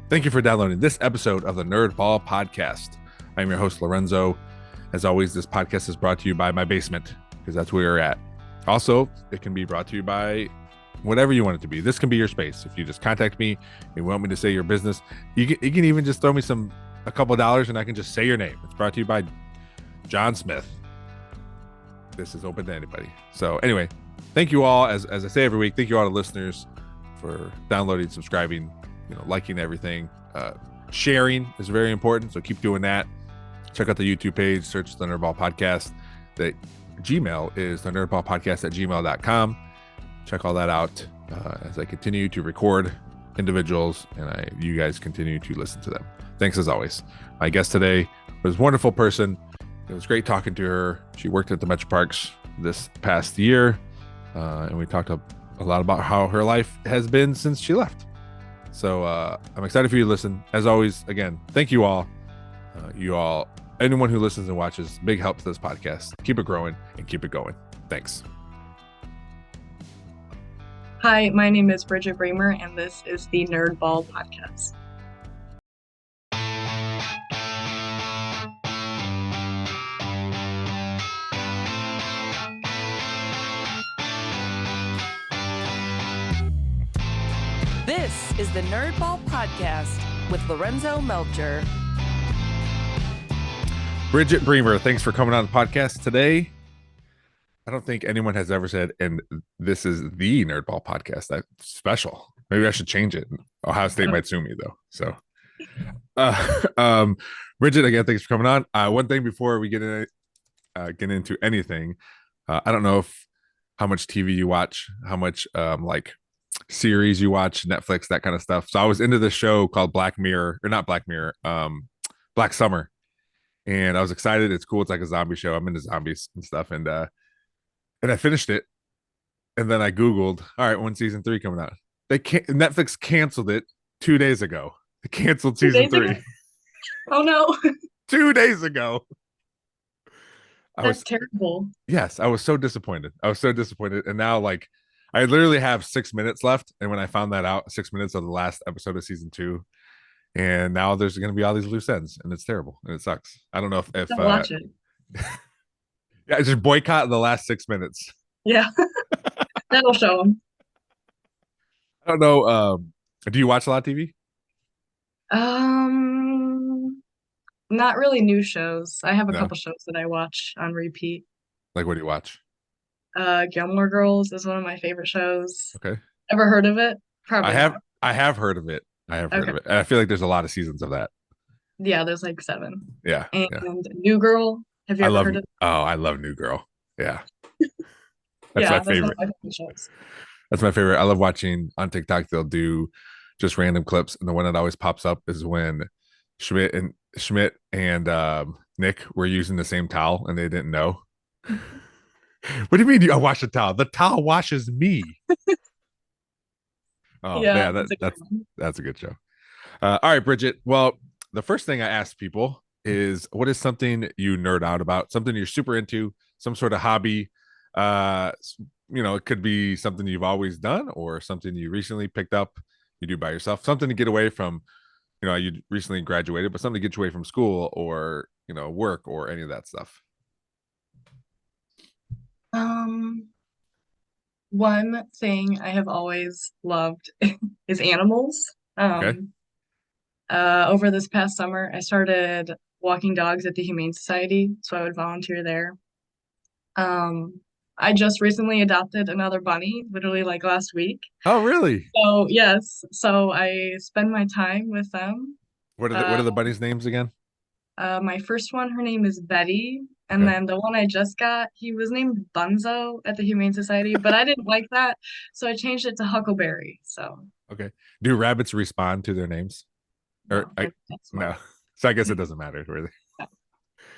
Thank you for downloading this episode of the Nerdball Podcast. I'm your host, Lorenzo. As always, this podcast is brought to you by my basement, because that's where you're at. Also, it can be brought to you by whatever you want it to be. This can be your space. If you just contact me and you want me to say your business, you can even just throw me a couple of dollars and I can just say your name. It's brought to you by John Smith. This is open to anybody. So anyway, thank you all, as I say every week, thank you all to listeners for downloading, subscribing, liking everything. Sharing is very important, so keep doing that. Check out the YouTube page, search the Nerdball Podcast. The Gmail is the nerdballpodcast@gmail.com. Check all that out as I continue to record individuals and you guys continue to listen to them. Thanks as always. My guest today was a wonderful person. It was great talking to her. She worked at the Metroparks this past year, and we talked a lot about how her life has been since she left. So I'm excited for you to listen. As always, again, thank you all. Anyone who listens and watches, big help to this podcast. Keep it growing and keep it going. Thanks. Hi, my name is Bridget Bremer, and this is the Nerdball Podcast. This is the Nerdball Podcast with Lorenzo Melcher. Bridget Bremer, thanks for coming on the podcast today. I don't think anyone has ever said, and this is the Nerdball Podcast. That's special. Maybe I should change it. Ohio State might sue me though. So, Bridget, again, thanks for coming on. One thing before we get into anything, I don't know how much TV you watch, how much series you watch, Netflix, that kind of stuff. So I was into this show called Black Summer, and I was excited. It's cool. It's like a zombie show. I'm into zombies and stuff, and I finished it, and then I Googled, all right, when season 3 coming out? Netflix canceled it 2 days ago. They canceled season 3. Oh no. 2 days ago. That's terrible. Yes, I was so disappointed. And now, I literally have 6 minutes left. And when I found that out, 6 minutes of the last episode of season 2, and now there's going to be all these loose ends, and it's terrible and it sucks. I don't know if watch it. Yeah, just boycott the last 6 minutes. Yeah, that'll show them. I don't know. Do you watch a lot of TV? Not really new shows. I have a couple shows that I watch on repeat. Like, what do you watch? Gilmore Girls is one of my favorite shows. Okay. Ever heard of it? Probably. I have heard of it. Heard of it. And I feel like there's a lot of seasons of that. Yeah, there's 7. Yeah. And New Girl. Have you ever heard of it? Oh, I love New Girl. Yeah. That's my favorite. That's my favorite. I love watching on TikTok. They'll do just random clips, and the one that always pops up is when Schmidt and Nick were using the same towel and they didn't know. What do you mean I wash the towel? The towel washes me. Oh yeah, that's a good show. All right, Bridget. Well, the first thing I ask people is, what is something you nerd out about? Something you're super into, some sort of hobby. It could be something you've always done or something you recently picked up, you do by yourself, something to get away from, you recently graduated, but something to get you away from school or, work or any of that stuff. One thing I have always loved is animals. Okay. Over this past summer, I started walking dogs at the Humane Society, so I would volunteer there. I just recently adopted another bunny, literally last week. Oh, really? So yes, so I spend my time with them. What are the bunnies' names again? My first one, her name is Betty. And then the one I just got, he was named Bunzo at the Humane Society, but I didn't like that, so I changed it to Huckleberry. So okay, do rabbits respond to their names? Or no, so I guess it doesn't matter really. No.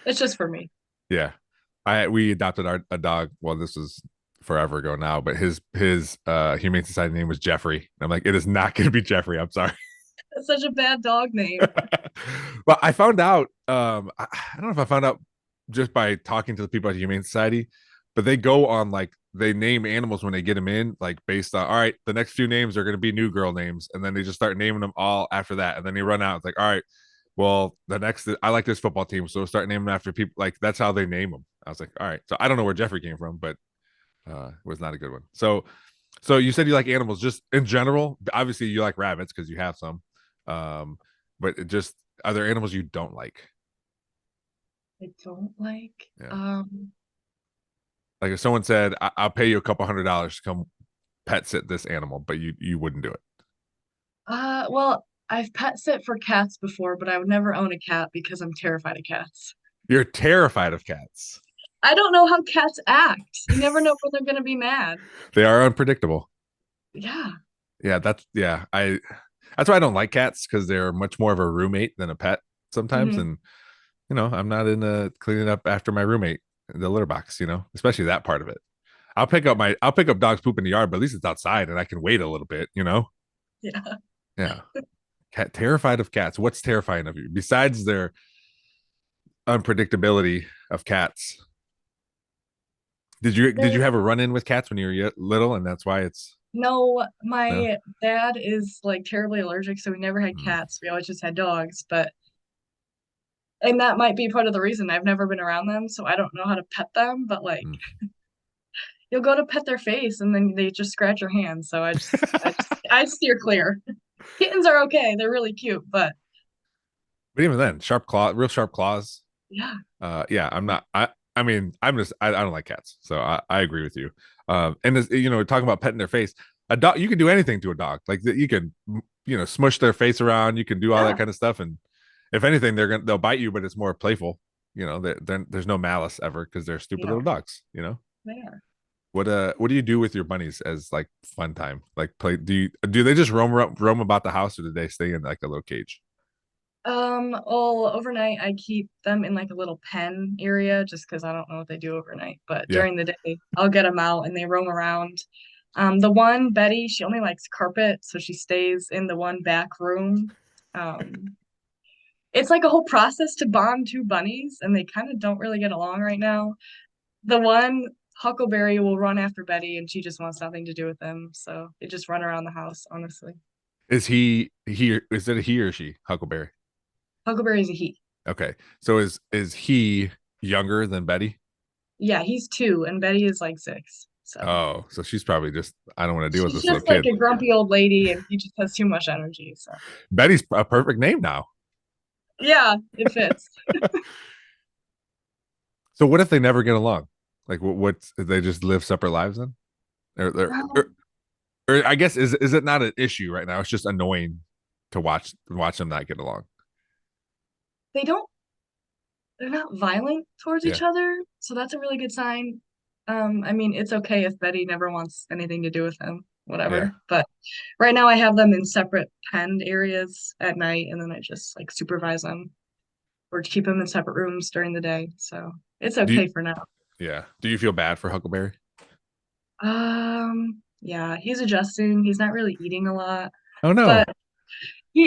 It's just for me. Yeah, we adopted a dog. Well, this was forever ago now, but his Humane Society name was Jeffrey. And I'm like, it is not going to be Jeffrey. I'm sorry. That's such a bad dog name. Well, I found out. I don't know if I found out just by talking to the people at the Humane Society, but they go on they name animals when they get them in, like based on, all right, the next few names are going to be new girl names, and then they just start naming them all after that, and then they run out. It's like, all right, well, the next, I like this football team, so we'll start naming after people. Like that's how they name them. I was like, all right, so I don't know where Jeffrey came from, but it was not a good one. So you said you like animals just in general. Obviously, you like rabbits because you have some, um, but just are there animals you don't like? I don't like. Yeah. Like if someone said, "I'll pay you a couple $100 to come pet sit this animal," but you wouldn't do it. Well, I've pet sit for cats before, but I would never own a cat because I'm terrified of cats. You're terrified of cats. I don't know how cats act. You never know when they're gonna be mad. They are unpredictable. Yeah. Yeah, that's why I don't like cats because they're much more of a roommate than a pet sometimes. Hmm. And I'm not into cleaning up after my roommate in the litter box. Especially that part of it. I'll pick up dog's poop in the yard, but at least it's outside and I can wait a little bit. Yeah. Yeah. Cat terrified of cats. What's terrifying of you besides their unpredictability of cats? Did you have a run in with cats when you were little, and that's why it's No, no? my dad is like terribly allergic, so we never had Mm. cats. We always just had dogs, and that might be part of the reason I've never been around them, so I don't know how to pet them, but like Mm. you'll go to pet their face and then they just scratch your hand, so I steer clear. Kittens are okay. They're really cute, but But even then, real sharp claws. yeah. Yeah, I'm not. I mean, I don't like cats, so I agree with you. And this, talking about petting their face, a dog, you can do anything to a dog. Like you can, smush their face around. You can do all that Yeah, kind of stuff, and if anything, they'll bite you, but it's more playful. There's no malice ever because they're stupid yeah, little dogs. they are. What do you do with your bunnies as like fun time? Like play? Do they just roam about the house, or do they stay in like a little cage? Well, overnight I keep them in like a little pen area just because I don't know what they do overnight. But Yeah. during the day, I'll get them out and they roam around. The one, Betty, she only likes carpet, so she stays in the one back room. Um, it's like a whole process to bond two bunnies, and they kind of don't really get along right now. The one, Huckleberry, will run after Betty, and she just wants nothing to do with them. So they just run around the house, honestly. Is he? Is it a he or she? Huckleberry. Huckleberry's a he. Okay. So is he younger than Betty? Yeah, he's 2, and Betty is like 6. So Oh, so she's probably just I don't want to deal with she's this little just like kid. a grumpy old lady, and he just has too much energy. So Betty's a perfect name now. yeah, it fits. So what if they never get along? Like what they just live separate lives then? Or, or, or, Um, or I guess is it not an issue right now? It's just annoying to watch them not get along. they don't. They're not violent towards Yeah. each other, so that's a really good sign. I mean, it's okay if Betty never wants anything to do with him, Yeah. whatever. But right now, I have them in separate penned areas at night, and then I just like supervise them or keep them in separate rooms during the day. So it's Do you okay for now. yeah. Do you feel bad for Huckleberry? Yeah, he's adjusting. He's not really eating a lot, Oh no. but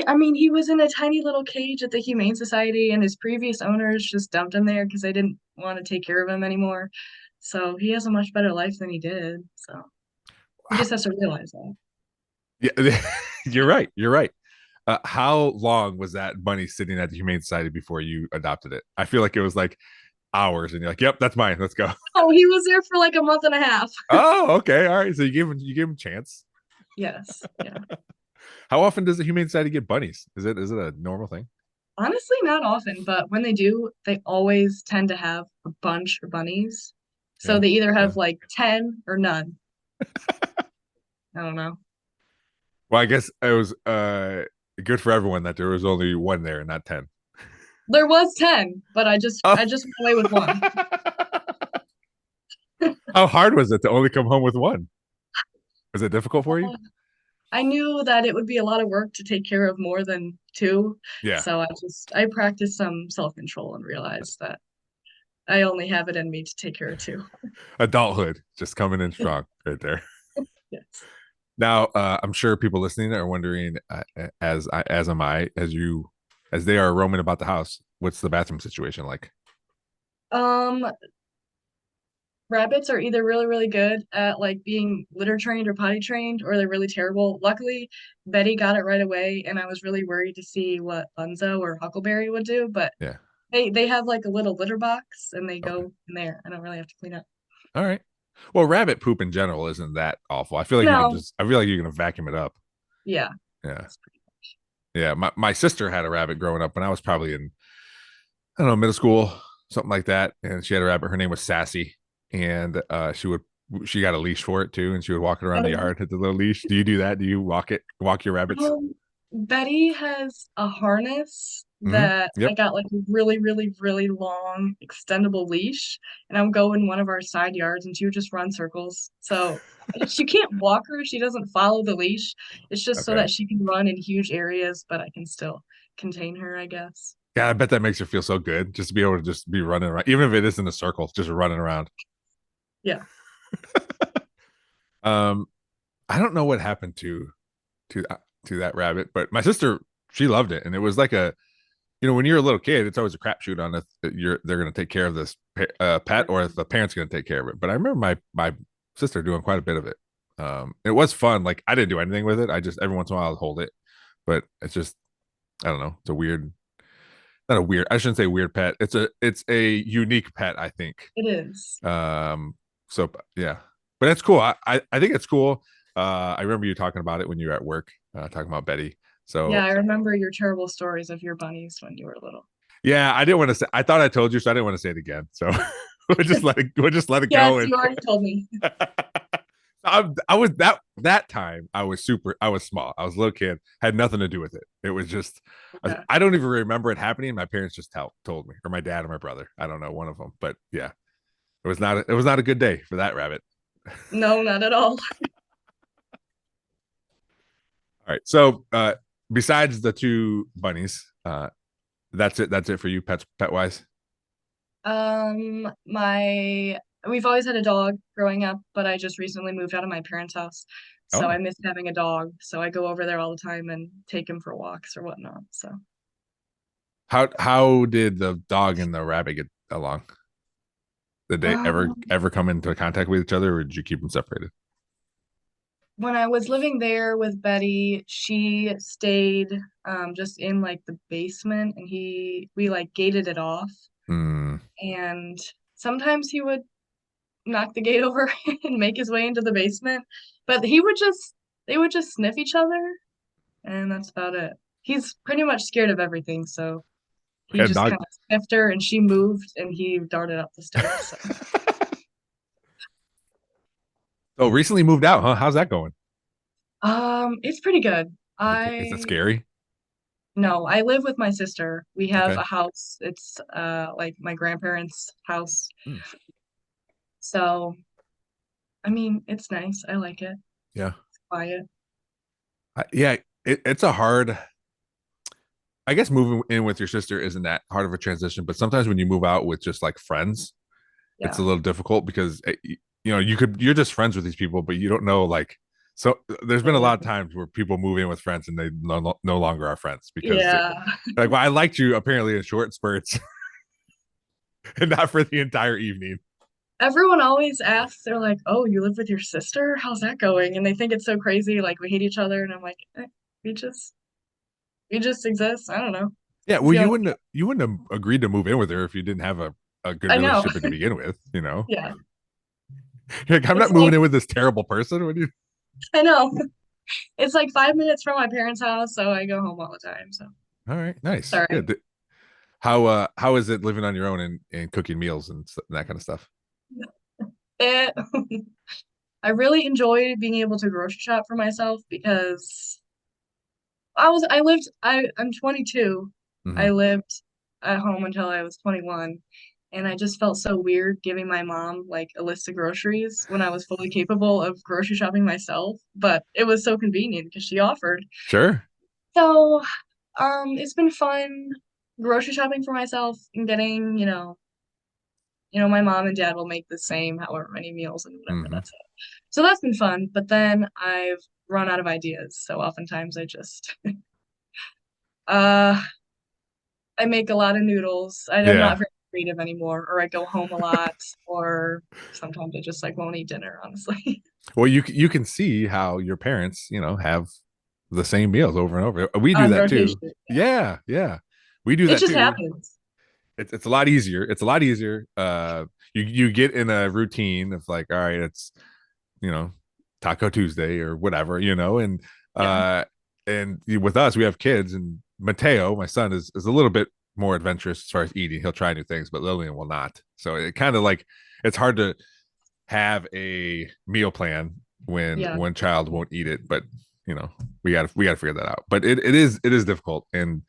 I mean, he was in a tiny little cage at the Humane Society, and his previous owners just dumped him there because they didn't want to take care of him anymore. So he has a much better life than he did. So he just has to realize that. Yeah, you're right. You're right. How long was that bunny sitting at the Humane Society before you adopted it? I feel like it was like hours, and you're like, "Yep, that's mine. Let's go." Oh, he was there for like a month and a half. Oh, okay, all right. So you gave him a chance. Yes. Yeah. How often does the Humane Society get bunnies? Is it a normal thing? Honestly, not often, but when they do, they always tend to have a bunch of bunnies. So Yeah, they either yeah. have like 10 or none. I don't know. Well, I guess it was good for everyone that there was only one there and not 10. There was 10, but I just Oh. I just went away with one. How hard was it to only come home with one? Was it difficult for you? I knew that it would be a lot of work to take care of more than 2, Yeah. so I practiced some self-control and realized that I only have it in me to take care of 2. Adulthood just coming in strong right there. Yes. Now, I'm sure people listening are wondering, as am I, as they are roaming about the house, what's the bathroom situation like? Um, Rabbits are either really, really good at like being litter trained or potty trained, or they're really terrible. Luckily, Betty got it right away, and I was really worried to see what Bunzo or Huckleberry would do, but Yeah. they have like a little litter box and they Okay. go in there. I don't really have to clean up. All right. Well, rabbit poop in general isn't that awful. No, I feel like you can vacuum it up. yeah. Yeah. Yeah. My sister had a rabbit growing up when I was probably in, I don't know, middle school, something like that. And she had a rabbit. Her name was Sassy. And she got a leash for it too. And she would walk it around the Oh, yard with the little leash. Do you do that? Do you walk your rabbits? Betty has a harness Mm-hmm. that I Yep. got like a really, really, really long extendable leash, and I would go in one of our side yards and she would just run circles. So she can't walk her, she doesn't follow the leash. It's just so Okay. that she can run in huge areas, but I can still contain her, I guess. Yeah, I bet that makes her feel so good just to be able to just be running around, even if it is in a circle, just running around. Yeah. Um, I don't know what happened to to that rabbit, but my sister, she loved it, and it was like a, when you're a little kid, it's always a crapshoot on if they're going to take care of this pet or if the parents going to take care of it. But I remember my sister doing quite a bit of it. It was fun. Like I didn't do anything with it. I just every once in a while I'd hold it, but it's just I don't know. It's a weird, not a weird. I shouldn't say weird pet. It's a unique pet. I think. It is. Um. So yeah, but it's cool. I think it's cool. I remember you talking about it when you were at work, talking about Betty. Yeah, So I remember your terrible stories of your bunnies when you were little. yeah, I didn't want to say. I thought I told you, so I didn't want to say it again. So we'll just let it go. Yes, And you already told me. I was that time. I was small. I was a little kid. Had nothing to do with it. It was just. Okay. I don't even remember it happening. My parents just told me, or my dad or my brother. I don't know, one of them. But yeah, it was not a good day for that rabbit. No, not at all. All right. So besides the two bunnies, that's it. That's it for you, pet wise. My we've always had a dog growing up, but I just recently moved out of my parents' house. So I Oh, miss having a dog. So I go over there all the time and take him for walks or whatnot. So how did the dog and the rabbit get along? Did they um, ever come into contact with each other, or did you keep them separated? when I was living there with Betty, she stayed just in like the basement and we like gated it off. Mm, And sometimes he would knock the gate over and make his way into the basement, but they would just sniff each other. And that's about it. He's pretty much scared of everything, so he yeah, just dog. kind of sniffed her and she moved and he darted up the stairs. So. Oh, recently moved out, huh? How's that going? It's pretty good. Is it scary? No, I live with my sister. We have Okay. a house. It's like my grandparents' house. Mm, So, I mean, it's nice. I like it. yeah. It's quiet. Yeah. It's a hard. I guess moving in with your sister isn't that hard of a transition, but sometimes when you move out with just like friends, it's Yeah. a little difficult because you're just friends with these people, but you don't know like. So there's been a lot of times where people move in with friends and they no longer are friends because Yeah. like, well, I liked you apparently in short spurts and not for the entire evening. Everyone always asks, they're like, "Oh, you live with your sister? How's that going?" And they think it's so crazy, like we hate each other, and I'm like, we just we just exist. I don't know. Yeah, We well, feel you wouldn't have agreed to move in with her if you didn't have a good I know. relationship to begin with. Yeah. You're like, I'm It's not moving like in with this terrible person. What do you? I know. It's like 5 minutes from my parents' house, so I go home all the time. So All right, nice, sorry. good. How is it living on your own and cooking meals and that kind of stuff? It I really enjoy being able to grocery shop for myself because I'm 22. I Mm-hmm. lived at home until I was 21, and I just felt so weird giving my mom like a list of groceries when I was fully capable of grocery shopping myself, but it was so convenient because she offered. Sure. So, it's been fun grocery shopping for myself and getting, my mom and dad will make the same however many meals and whatever, Mm-hmm. that's it. So that's been fun, but then I've run out of ideas. So oftentimes I just uh I make a lot of noodles. I'm not Yeah. very creative anymore, or I go home a lot, or sometimes I just like won't eat dinner, honestly. Well, you can see how your parents, have the same meals over and over. We do On that too. rotation. Yeah, yeah. We do It that just too. happens. It's a lot easier. It's a lot easier. You get in a routine of like, all right, it's you know, Taco Tuesday or whatever, and Yeah. with us, we have kids, and Mateo, my son, is a little bit more adventurous as far as eating. He'll try new things, but Lillian will not. So it kind of like it's hard to have a meal plan when Yeah. one child won't eat it, but you know, we got to figure that out. But it is difficult. And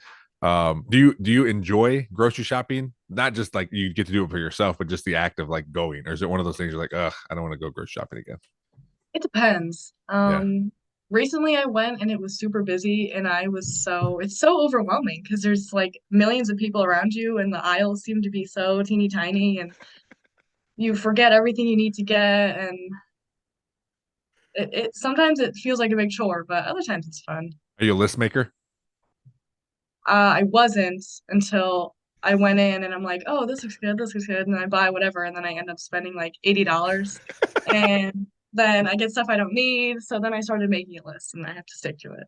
do you enjoy grocery shopping? Not just like you get to do it for yourself, but just the act of like going, or is it one of those things you're like, ugh, I don't want to go grocery shopping again? It depends. Yeah. Recently I went and it was super busy and it's so overwhelming because there's like millions of people around you and the aisles seem to be so teeny tiny and you forget everything you need to get and it sometimes it feels like a big chore, but other times it's fun. Are you a list maker? I wasn't until I went in and I'm like, oh, this looks good, and I buy whatever, and then I end up spending like $80, and then I get stuff I don't need, so then I started making a list and I have to stick to it.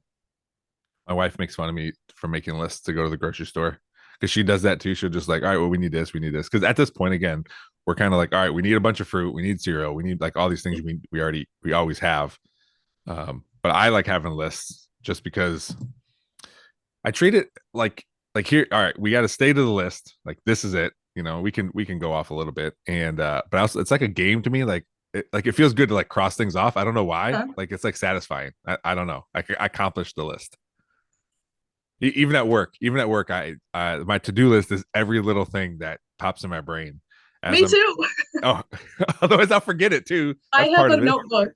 My wife makes fun of me for making lists to go to the grocery store because she does that too. She'll just like, all right, well, we need this, we need this. Because at this point, again, we're kind of like, all right, we need a bunch of fruit, we need cereal, we need like all these things we always have. But I like having lists just because I treat it like here, all right, we got to stay to the list. Like this is it. We can go off a little bit, and but also it's like a game to me. Like it feels good to like cross things off. I don't know why. Huh? Like it's like satisfying. I don't know. I accomplished the list. Even at work, I my to-do list is every little thing that pops in my brain as Me I'm. too. Oh, otherwise I'll forget it too. I That's have part a of it. notebook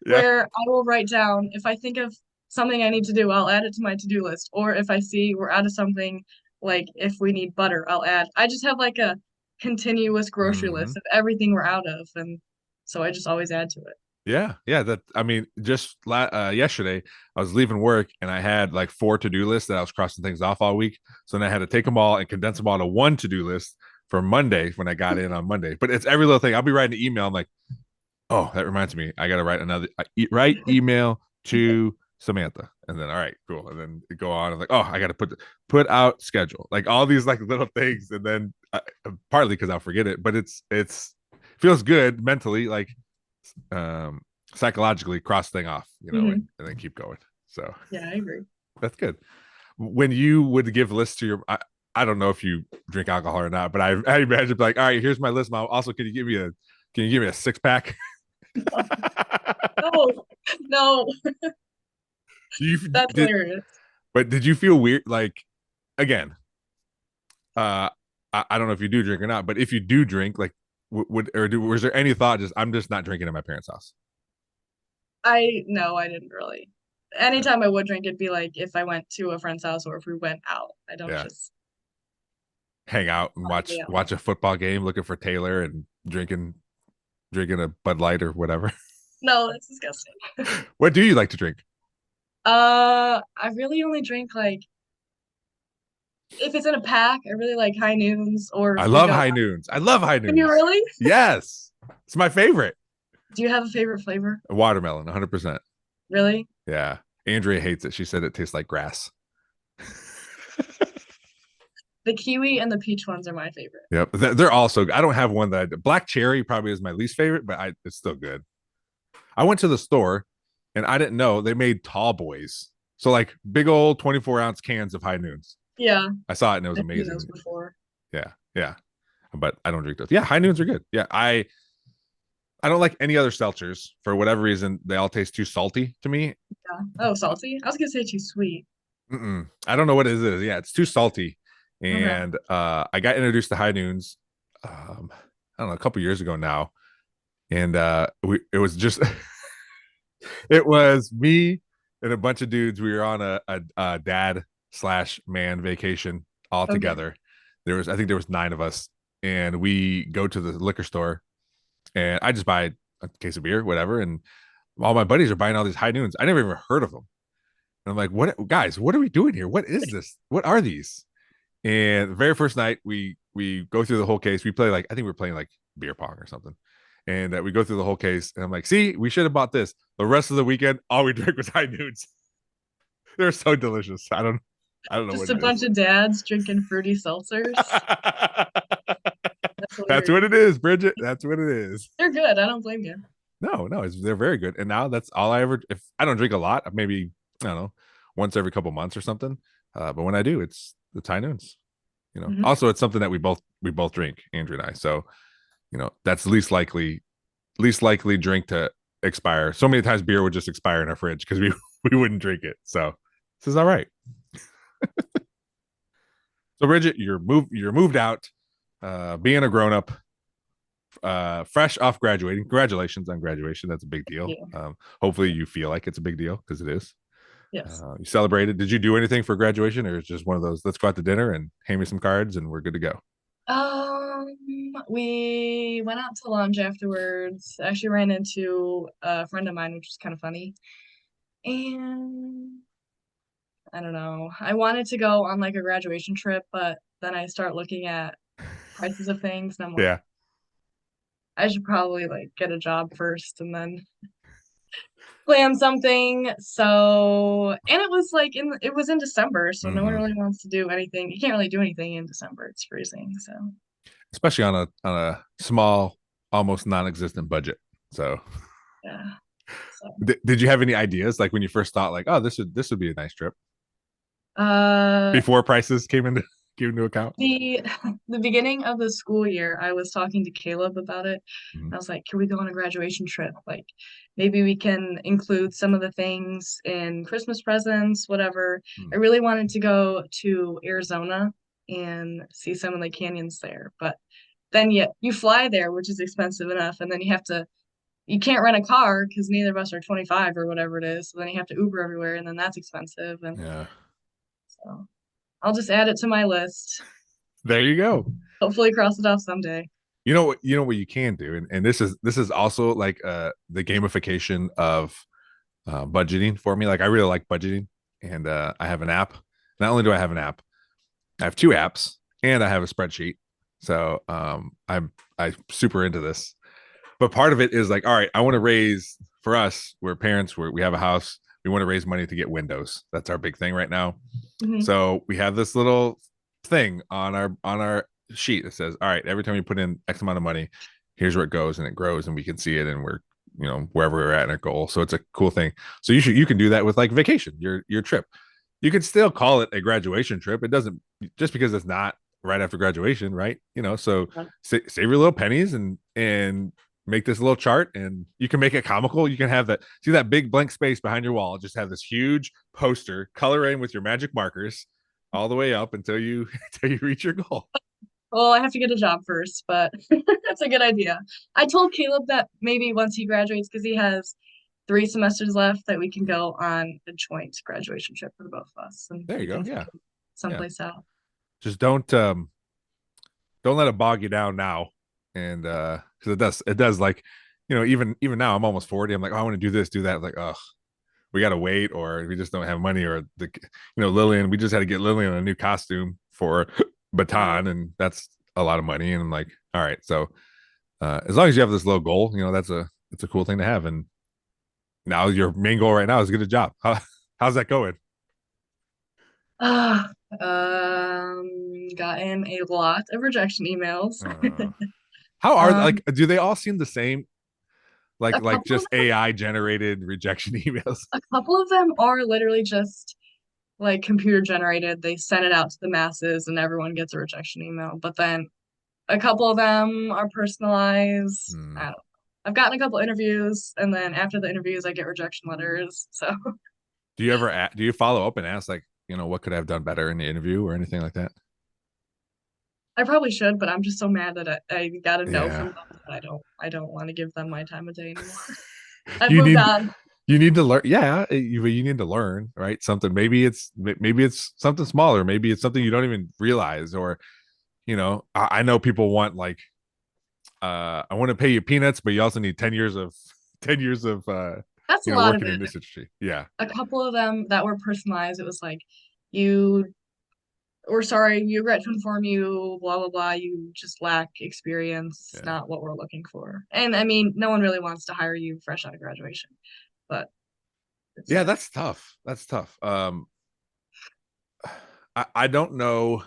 Yeah. where I will write down if I think of something I need to do, I'll add it to my to-do list. Or if I see we're out of something, like if we need butter, I'll add. I just have like a continuous grocery Hmm. list of everything we're out of, and so I just always add to it. Yeah, yeah. That I mean, just yesterday, I was leaving work and I had like four to-do lists that I was crossing things off all week. So then I had to take them all and condense them all to one to-do list for Monday when I got in on Monday. But it's every little thing. I'll be writing an email. I'm like, oh, that reminds me, I got to write write email to Samantha, and then all right, cool, and then go on. I'm like, oh, I got to put out schedule, like all these like little things, and then partly because I'll forget it, but it's feels good mentally, like um psychologically cross thing off, Hmm. and then keep going. So Yeah, I agree. that's good. When you would give lists to your, I don't know if you drink alcohol or not, but I imagine like, all right, here's my list, mom. Also, can you give me a six pack? No, no, you that's did, hilarious. but did you feel weird? Like again, uh, I don't know if you do drink or not, but if you do drink, like, was there any thought just I'm just not drinking at my parents' house? No, I didn't really. Anytime I would drink, it'd be like if I went to a friend's house or if we went out. I don't Yeah, just hang out and stay watch out. watch a football game, looking for Taylor and drinking a Bud Light or whatever. No, that's disgusting. What do you like to drink? I really only drink like if it's in a pack, I really like high noons or I if we love go high out. noons. I love high Do you noons. really? Yes, it's my favorite. Do you have a favorite flavor? Watermelon, 100%. Really? Yeah, Andrea hates it. She said it tastes like grass. The kiwi and the peach ones are my favorite. Yep, they're also. I don't have one black cherry probably is my least favorite, but it's still good. I went to the store and I didn't know they made tall boys. So like big old 24-ounce cans of high noons. Yeah, I saw it and it was I've seen those amazing. before. Yeah, yeah. But I don't drink those. Yeah, high noons are good. Yeah, I don't like any other seltzers for whatever reason. They all taste too salty to me. Yeah. Oh, salty? I was gonna say too sweet. I don't know what it is. Yeah, it's too salty. Okay. And I got introduced to high noons. I don't know, a couple years ago now, and it was just it was me and a bunch of dudes. We were on a dad slash man vacation all Okay. together. I think there was nine of us, and we go to the liquor store, and I just buy a case of beer, whatever, and all my buddies are buying all these high noons. I never even heard of them. And I'm like, what guys, what are we doing here? What is this? What are these? And the very first night we we go through the whole case. We play like, I think we're playing like beer pong or something. And we go through the whole case, and I'm like, see, we should have bought this. The rest of the weekend, all we drank was high noons. They're so delicious. I don't know Just what a it bunch is. of dads drinking fruity seltzers. That's That's what hilarious. it is, Bridget. That's what it is. They're good. I don't blame you. No, they're very good. And now that's all I ever. If I don't drink a lot, maybe I don't know, once every couple months or something. But when I do, it's the high noons. Mhm. Also it's something that we both drink, Andrew and I. So that's least likely drink to expire. So many times beer would just expire in our fridge because we we wouldn't drink it. So this is all right. So Bridget, you're moved out, being a grown up, fresh off graduating. Congratulations on graduation. That's a big deal. Yeah. Hopefully you feel like it's a big deal because it is. Yes. You celebrated. Did you do anything for graduation, or is it just one of those? Let's go out to dinner and hand me some cards, and we're good to go. We went out to lunch afterwards. I actually ran into a friend of mine, which was kind of funny. And I don't know. I wanted to go on like a graduation trip, but then I start looking at prices of things, and I'm like, Yeah, I should probably like get a job first and then plan something. So, and it was in December, so no one hmm really wants to do anything. You can't really do anything in December. It's freezing. So, especially on a small, almost non-existent budget. So, yeah. So, did you have any ideas like when you first thought like, oh, this would be a nice trip uh, before prices came into account? the the beginning of the school year, I was talking to Caleb about it. Mhm. I was like, can we go on a graduation trip? Like, maybe we can include some of the things in Christmas presents, whatever. I really wanted to go to Arizona and see some of the canyons there, but then you fly there, which is expensive enough, and then you can't rent a car because neither of us are 25 or whatever it is. So then you have to Uber everywhere, and then that's expensive. And Yeah, so I'll just add it to my list. there you go. Hopefully cross it off someday. You know what you can do, and this is also like the gamification of budgeting for me. Like I really like budgeting, and I have an app. Not only do I have an app, I have two apps, and I have a spreadsheet. So I'm super into this. But part of it is like, all right, I want to raise for us. We're parents. We have a house. We want to raise money to get windows. That's our big thing right now. Hmm. So we have this little thing on our sheet that says, all right, every time you put in X amount of money, here's where it goes, and it grows, and we can see it, and we're wherever we're at in our goal. So it's a cool thing. So you can do that with like vacation, your trip. You could still call it a graduation trip. It doesn't just because it's not right after graduation, right? So save your little pennies and make this little chart, and you can make it comical. You can have that big blank space behind your wall, just have this huge poster, color in with your magic markers all the way up until you until you reach your goal. Well, I have to get a job first, but that's a good idea. I told Caleb that maybe once he graduates, because he has 3 semesters left, that we can go on a joint graduation trip for the both of us, and There you we go. can Yeah. take Yeah. someplace out. Just don't let it bog you down now. And because it does like, even now I'm almost 40. I'm like, oh, I want to do this, do that. Like, oh, we gotta wait, or we just don't have money, or Lillian, we just had to get Lillian a new costume for Baton, and that's a lot of money. And I'm like, all right, so as long as you have this little goal, it's a cool thing to have. And now your main goal right now is to get a job. How's that going? Ah, gotten a lot of rejection emails. Uh, how are Um, like? Do they all seem the same? Like a like couple of just AI generated rejection emails? a couple of them are literally just like computer generated. They send it out to the masses and everyone gets a rejection email. But then a couple of them are personalized. I Hmm. don't know. I've gotten a couple interviews, and then after the interviews, I get rejection letters. So Do you follow up and ask like, what could I have done better in the interview or anything like that? I probably should, but I'm just so mad that I got a no from Yeah. them that I don't want to give them my time of day anymore. I've You moved need on. you need to learn. Yeah, you need to learn, right? Something. Maybe it's something smaller. Maybe it's something you don't even realize. Or I know people want like, I want to pay you peanuts, but you also need 10 years of 10 years of That's a lot of working in it. this industry. Yeah. A couple of them that were personalized, it was like you we're sorry, we regret to inform you, blah blah blah, you just lack experience. It's Yeah. not what we're looking for. And I mean, no one really wants to hire you fresh out of graduation, but it's Yeah, sad. that's tough. That's tough. I don't know.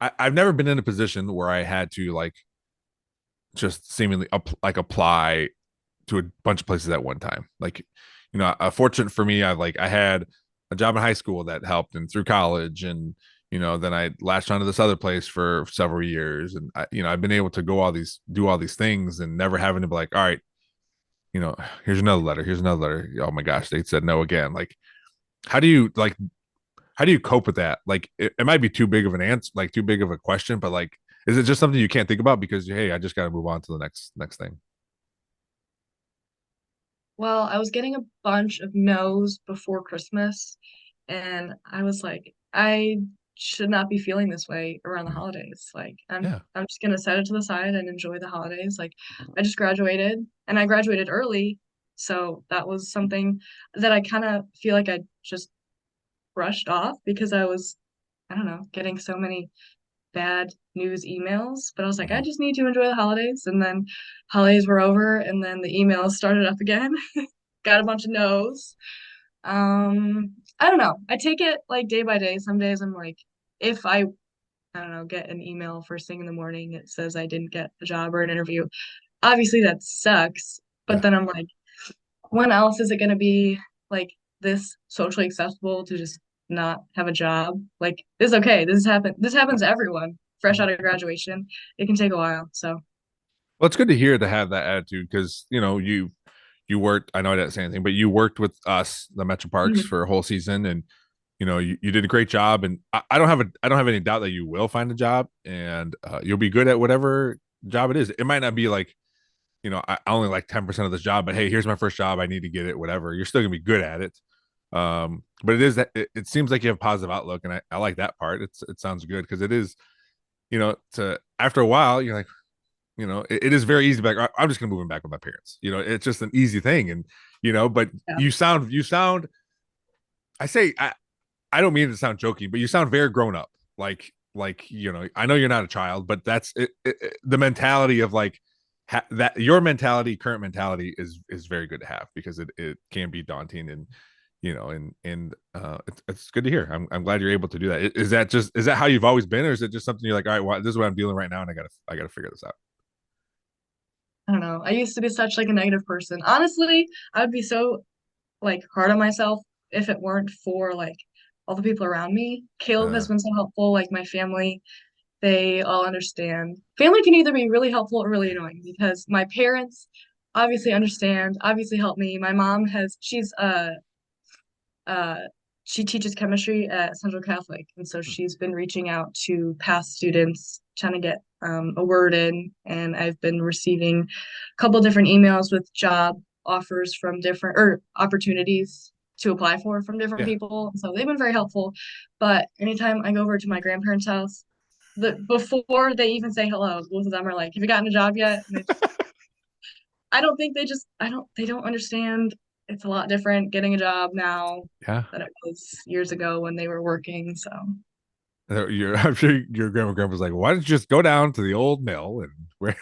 I've never been in a position where I had to like just seemingly like apply to a bunch of places at one time. Like, fortunate for me, I had a job in high school that helped, and through college, and then I latched onto this other place for several years, and I've been able to do all these things, and never having to be like, all right, here's another letter, here's another letter. Oh my gosh, they said no again. Like, how do you like how do you cope with that? Like, it might be too big of an answer, like too big of a question, but like, is it just something you can't think about because hey, I just got to move on to the next thing? Well, I was getting a bunch of no's before Christmas, and I was like, I should not be feeling this way around the Mhm. holidays. Like, Yeah. I'm just gonna set it to the side and enjoy the holidays. Like, I just graduated, and I graduated early, so that was something that I kind of feel like I just brushed off because I don't know, getting so many bad news emails. But I was like, I Mhm. just need to enjoy the holidays, and then holidays were over, and then the emails started up again. Got a bunch of no's. I don't know. I take it like day by day. Some days I'm like, if I don't know, get an email first thing in the morning, it says I didn't get a job or an interview. Obviously that sucks. But Yeah. then I'm like, when else is it gonna be like this socially acceptable to just not have a job? Like, this is okay. This happens to everyone fresh out of graduation. It can take a while. So Well, it's good to hear to have that attitude because you worked. I know I didn't say anything, but you worked with us, the Metroparks, mhm. for a whole season, and you did a great job. And I don't have any doubt that you will find a job, and you'll be good at whatever job it is. It might not be like I only like 10% of this job, but hey, here's my first job. I need to get it. Whatever. You're still gonna be good at it. But it is that it seems like you have a positive outlook, and I like that part. It sounds good because it is to after a while you're like it is very easy to be like, I'm just gonna move him back with my parents. It's just an easy thing, and but Yeah. you sound. I don't mean to sound joking, but you sound very grown up. Like I know you're not a child, but that's the mentality of like that. Your mentality, current mentality, is very good to have because it can be daunting, and it's good to hear. I'm glad you're able to do that. Is that how you've always been, or is it just something you're like, all right, well, this is what I'm dealing right now, and I gotta figure this out. I don't know. I used to be such like a negative person. Honestly, I would be so like hard on myself if it weren't for like all the people around me. Caleb Uh, has been so helpful, like my family, they all understand. Family can either be really helpful or really annoying because my parents obviously understand, obviously help me. My mom uh she teaches chemistry at Central Catholic, and so she's been reaching out to past students trying to get a word in, and I've been receiving a couple different emails with job offers from different or opportunities to apply for from different yeah. people. So they've been very helpful. But anytime I go over to my grandparents' house, before they even say hello, both of them are like, "Have you gotten a job yet?" And I don't think they don't understand. It's a lot different getting a job now Yeah. than it was years ago when they were working. So I'm sure your grandpa's like, why don't you just go down to the old mill and where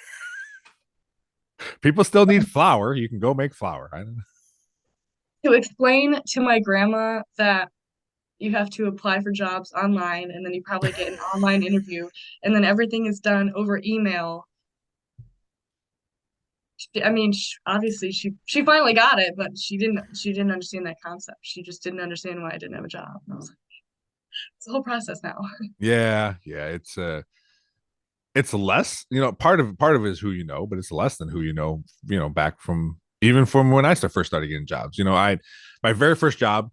people still need flour, you can go make flour. I don't know. to explain to my grandma that you have to apply for jobs online and then you probably get an online interview and then everything is done over email. I mean, obviously she finally got it, but she didn't understand that concept. She just didn't understand why I didn't have a job. And I was like, it's a whole process now. Yeah, it's less, part of it is who but it's less than who back from even from when I first started getting jobs. I my very first job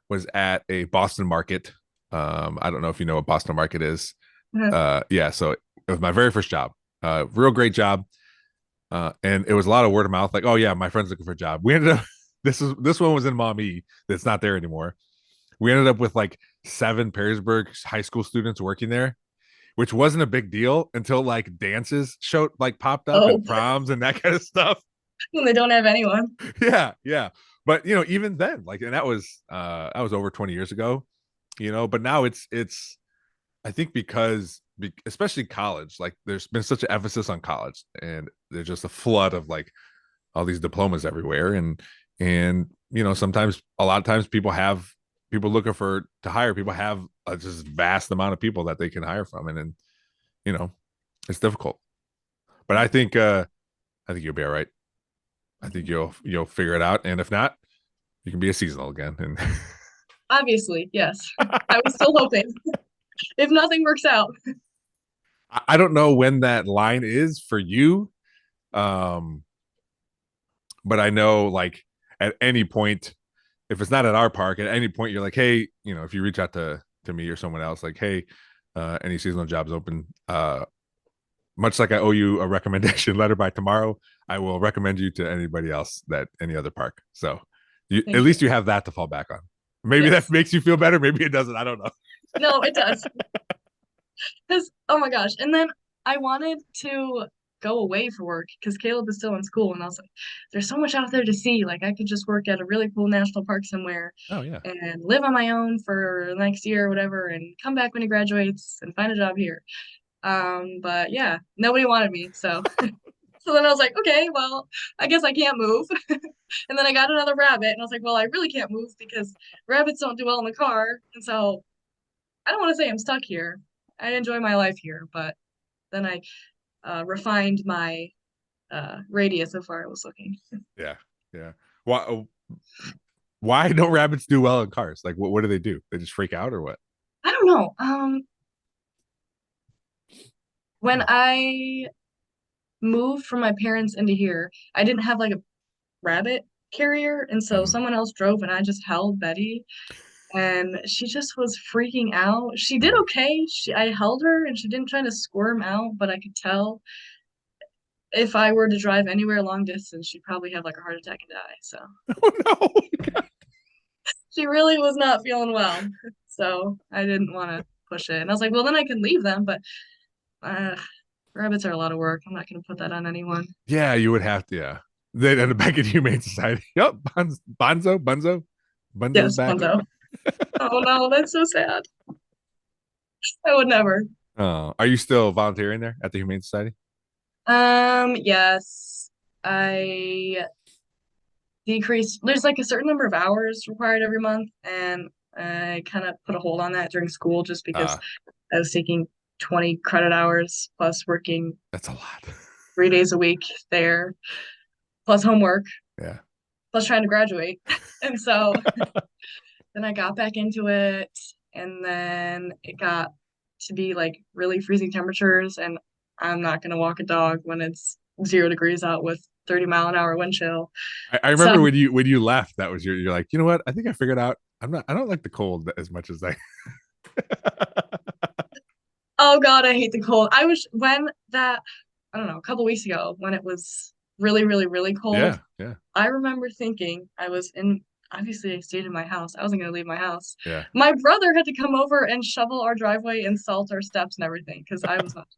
was at a Boston market. I don't know if you know what Boston market is. Yeah, so it was my very first job. Real great job. And it was a lot of word of mouth, like, oh yeah, my friend's looking for a job. We ended up this one was in Maumee that's not there anymore. We ended up with like 7 Perrysburg high school students working there, which wasn't a big deal until like dances showed like popped up Oh, and proms and that kind of stuff. when they don't have anyone. Yeah. But even then, like, and that was over 20 years ago, but now it's I think because especially college, like there's been such an emphasis on college, and there's just a flood of like all these diplomas everywhere, and sometimes a lot of times people looking for to hire people have a just vast amount of people that they can hire from, and then you know it's difficult. But I think you'll be all right. I think you'll figure it out, and if not, you can be a seasonal again. And Obviously, yes. I was still hoping if nothing works out. I don't know when that line is for you, um, but I know like at any point, if it's not at our park, at any point you're like, hey, if you reach out to me or someone else, like, hey, any seasonal jobs open, much like I owe you a recommendation letter by tomorrow, I will recommend you to anybody else that any other park. So at least you have that to fall back on. Maybe Yes. that makes you feel better. Maybe it doesn't. I don't know. No, it does. Because, oh my gosh. And then I wanted to go away for work because Caleb is still in school. And I was like, there's so much out there to see. Like, I could just work at a really cool national park somewhere Oh yeah. and live on my own for the next year or whatever and come back when he graduates and find a job here. But yeah, nobody wanted me. So, so then I was like, okay, well, I guess I can't move. And then I got another rabbit and I was like, well, I really can't move because rabbits don't do well in the car. And so I don't want to say I'm stuck here. I enjoy my life here, but then I refined my radius of where I was looking. Yeah. Yeah. Why don't rabbits do well in cars? Like what do they do? They just freak out or what? I don't know. When I moved from my parents into here, I didn't have like a rabbit carrier, and so someone else drove, and I just held Betty, and she just was freaking out. She did okay. I held her, and she didn't try to squirm out, but I could tell if I were to drive anywhere long distance, she'd probably have like a heart attack and die. So Oh no. she really was not feeling well. So I didn't want to push it. And I was like, well, then I can leave them, but uh, rabbits are a lot of work. I'm not going to put that on anyone. Yeah, you would have to. Yeah, they'd end up back in Humane Society. Yep, Bunzo's Yes, back. Bunzo. Oh no, that's so sad. I would never. Oh, are you still volunteering there at the Humane Society? Yes, I decreased. There's like a certain number of hours required every month, and I kind of put a hold on that during school just because Uh, I was taking 20 credit hours plus working that's a lot. 3 days a week there, plus homework, Yeah. plus trying to graduate. And so then I got back into it, and then it got to be like really freezing temperatures, and I'm not gonna walk a dog when it's 0 degrees out with 30-mile-an-hour wind chill. I So, remember when you left, that was you're like, you know what? I think I figured out. I don't like the cold as much as I. oh God, I hate the cold. I was when that I don't know, a couple weeks ago when it was really, really, really cold. Yeah, yeah, I remember thinking I was in, obviously I stayed in my house. I wasn't gonna leave my house. yeah. My brother had to come over and shovel our driveway and salt our steps and everything because I was not.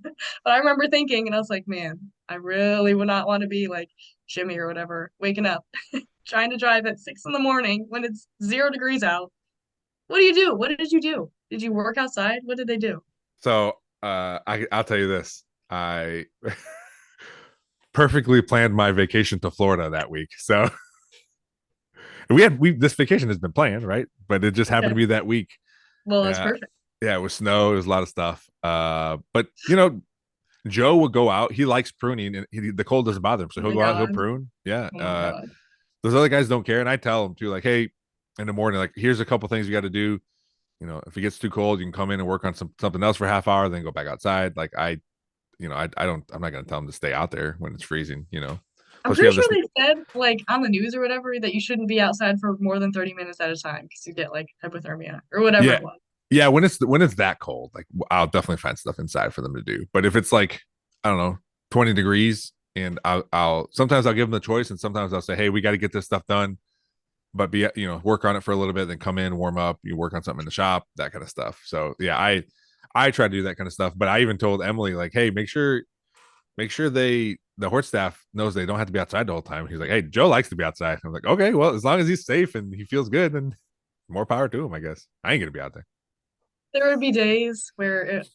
But I remember thinking, and I was like, man, I really would not want to be like Jimmy or whatever, waking up, trying to drive at 6 in the morning when it's 0 degrees out. What do you do? What did you do? Did you work outside? What did they do? So I'll tell you this. I perfectly planned my vacation to Florida that week. So we this vacation has been planned, right? But it just happened to Okay. be that week. Well, that's Yeah, perfect. yeah, it was snow, it was a lot of stuff. But Joe will go out. He likes pruning, and the cold doesn't bother him, so Oh he'll my go out, he'll God. prune. Yeah. Oh my God. Those other guys don't care, and I tell them too, like, hey, in the morning, like, here's a couple things you got to do. If it gets too cold, you can come in and work on something else for a half hour, then go back outside. Like I don't. I'm not going to tell them to stay out there when it's freezing. I'm Plus we pretty have sure this. they said like on the news or whatever that you shouldn't be outside for more than 30 minutes at a time because you get like hypothermia or whatever Yeah, it was. yeah. When it's that cold, like I'll definitely find stuff inside for them to do. But if it's like I don't know, 20 degrees, and I'll sometimes I'll give them the choice, and sometimes I'll say, hey, we got to get this stuff done, but work on it for a little bit, then come in, warm up, you work on something in the shop, that kind of stuff. So yeah, I try to do that kind of stuff. But I even told Emily, like, hey, make sure the horse staff knows they don't have to be outside the whole time. He's like, hey, Joe likes to be outside. I'm like, okay, well, as long as he's safe and he feels good, then more power to him, I guess. I ain't gonna be out there. there would be days where it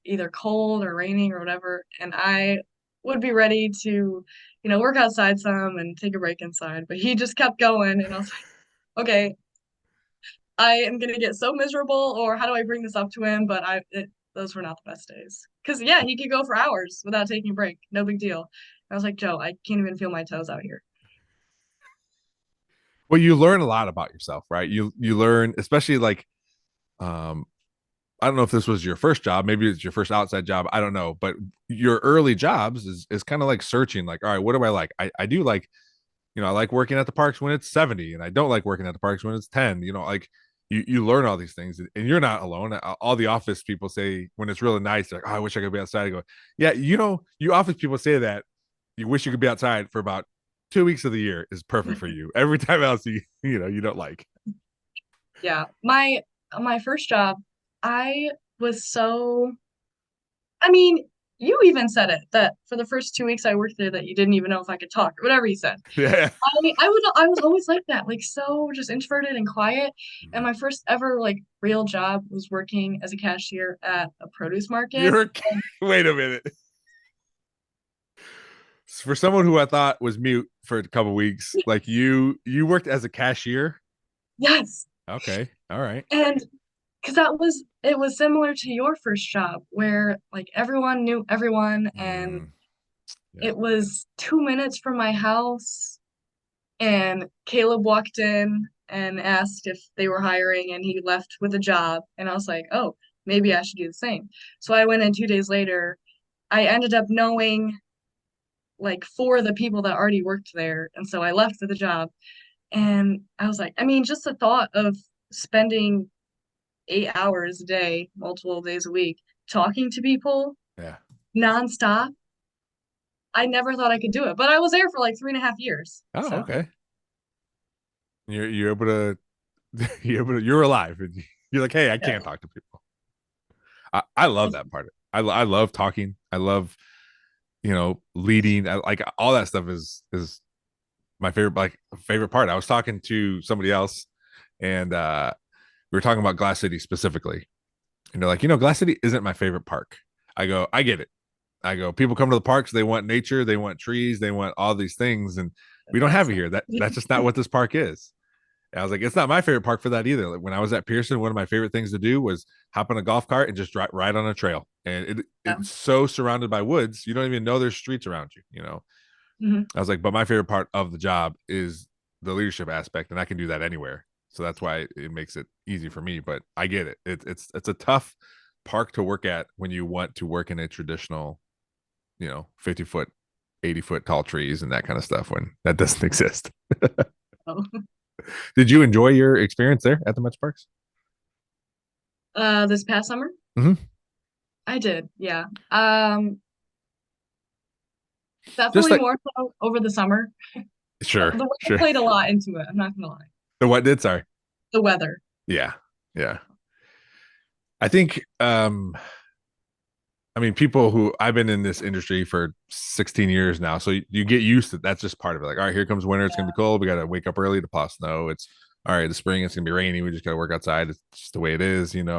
either cold or raining or whatever, and I would be ready to, work outside some and take a break inside. But he just kept going, and I was like, okay, I am gonna get so miserable, or how do I bring this up to him? But those were not the best days. Because yeah, he could go for hours without taking a break. No big deal. I was like, Joe, I can't even feel my toes out here. Well, you learn a lot about yourself, right? You learn, especially like, um, I don't know if this was your first job, maybe it's your first outside job, I don't know, but your early jobs is kind of like searching, like, all right, what do I like? I do like, I like working at the parks when it's 70, and I don't like working at the parks when it's 10. Like you learn all these things, and you're not alone. All the office people say when it's really nice, like, oh, I wish I could be outside. I go, yeah, you office people say that you wish you could be outside for about 2 weeks of the year is perfect for you. Every time else, you don't like. Yeah. My first job, I was so I mean, you even said it that for the first 2 weeks I worked there that you didn't even know if I could talk or whatever you said. Yeah. I was always like that, like so just introverted and quiet. And my first ever like real job was working as a cashier at a produce market. You're wait a minute. For someone who I thought was mute for a couple weeks, like you worked as a cashier. Yes. Okay. All right. And because it was similar to your first job where like everyone knew everyone, and Yeah. it was 2 minutes from my house. And Caleb walked in and asked if they were hiring, and he left with a job. And I was like, oh, maybe I should do the same. So I went in 2 days later. I ended up knowing like four of the people that already worked there. And so I left for the job. And I was like, I mean, just the thought of spending 8 hours a day, multiple days a week, talking to people Yeah. nonstop, I never thought I could do it. But I was there for like 3.5 years. Oh, So, okay. You're able to you're alive, and you're like, hey, I yeah. can't talk to people. I love that part. I love talking. I love leading. Like all that stuff is my favorite part. I was talking to somebody else, and we were talking about Glass City specifically, and they're like, Glass City isn't my favorite park. I go, I get it. I go, people come to the parks, they want nature, they want trees, they want all these things, and we don't have it here. That's just not what this park is. And I was like, it's not my favorite park for that either. Like when I was at Pearson, one of my favorite things to do was hop on a golf cart and just ride on a trail. And Yeah. it's so surrounded by woods, you don't even know there's streets around you. Mhm. I was like, but my favorite part of the job is the leadership aspect, and I can do that anywhere. So that's why it makes it easy for me. But I get it. It's a tough park to work at when you want to work in a traditional, 50-foot, 80-foot tall trees and that kind of stuff when that doesn't exist. Oh. Did you enjoy your experience there at the Metroparks? This past summer? Mhm. I did, yeah. Just Definitely like more so over the summer. The sure, weather sure. played a lot into it, I'm not gonna lie. The what did? Sorry. The weather. Yeah, yeah. I think I mean, people who I've been in this industry for 16 years now, so you get used to that's just part of it. Like, all right, here comes winter. It's gonna be cold. We got to wake up early to plow snow. It's all right. The spring, it's gonna be rainy. We just got to work outside. It's just the way it is. And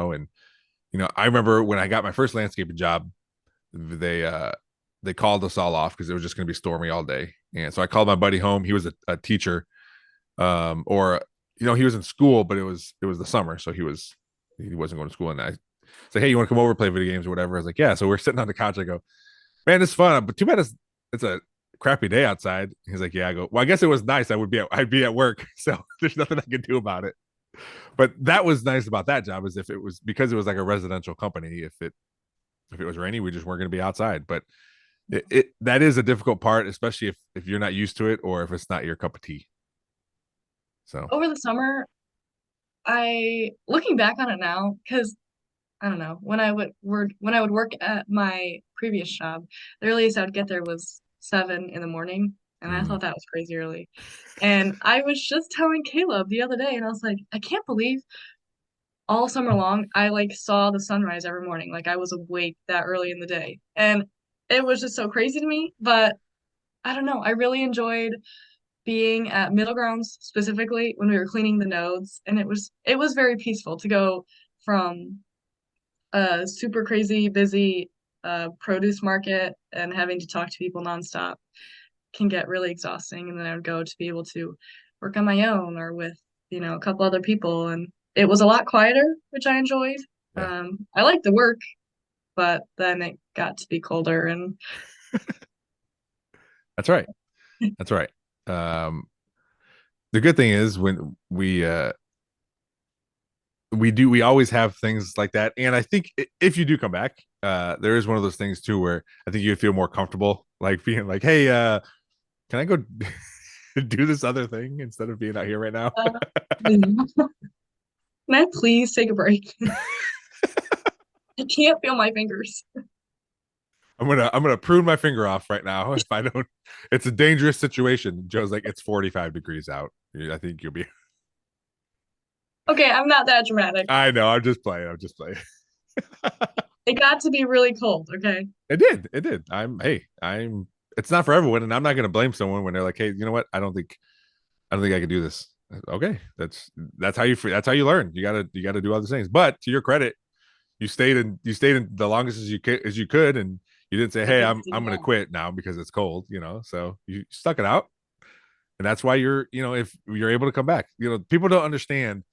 I remember when I got my first landscaping job, they called us all off because it was just gonna be stormy all day. And so I called my buddy home. He was a teacher, or he was in school, but it was the summer, so he wasn't going to school. And I said, hey, you want to come over play video games or whatever? I was like, yeah. So we're sitting on the couch. I go, man, it's fun, but too bad it's a crappy day outside. He's like, yeah. I go, well, I guess it was nice. I'd be at work, so there's nothing I can do about it. But that was nice about that job is if it was because it was like a residential company. If it was rainy, we just weren't going to be outside. But that is a difficult part, especially if you're not used to it or if it's not your cup of tea. So Over the summer, I looking back on it now, because I don't know, when I would work at my previous job, the earliest I would get there was 7 in the morning, and I mm, thought that was crazy early. And I was just telling Caleb the other day, and I was like, I can't believe all summer long I like saw the sunrise every morning. Like I was awake that early in the day. And it was just so crazy to me. But I don't know. I really enjoyed being at Middle Grounds specifically when we were cleaning the nodes. And it was very peaceful to go from a super crazy busy produce market and having to talk to people nonstop can get really exhausting. And then I would go to be able to work on my own or with, a couple other people. And it was a lot quieter, which I enjoyed. Yeah, I liked the work, but then it got to be colder and that's right. That's right. Um, the good thing is when we always have things like that, and I think if you do come back, there is one of those things too where I think you'd feel more comfortable, like being like, hey, can I go do this other thing instead of being out here right now? uh, can I please take a break? I can't feel my fingers. I'm gonna prune my finger off right now if I don't. It's a dangerous situation. Joe's like, it's 45 degrees out. I think you'll be. Okay, I'm not that dramatic. I know. I'm just playing. I'm just playing. It got to be really cold, okay? It did. It did. I'm. It's not for everyone, and I'm not gonna blame someone when they're like, hey, you know what? I don't think I can do this. Okay, that's how you learn. You gotta do other things. But to your credit, you stayed in the longest as you could, and you didn't say, I hey, just I'm didn't gonna know. quit now because it's cold. So you stuck it out, and that's why if you're able to come back. People don't understand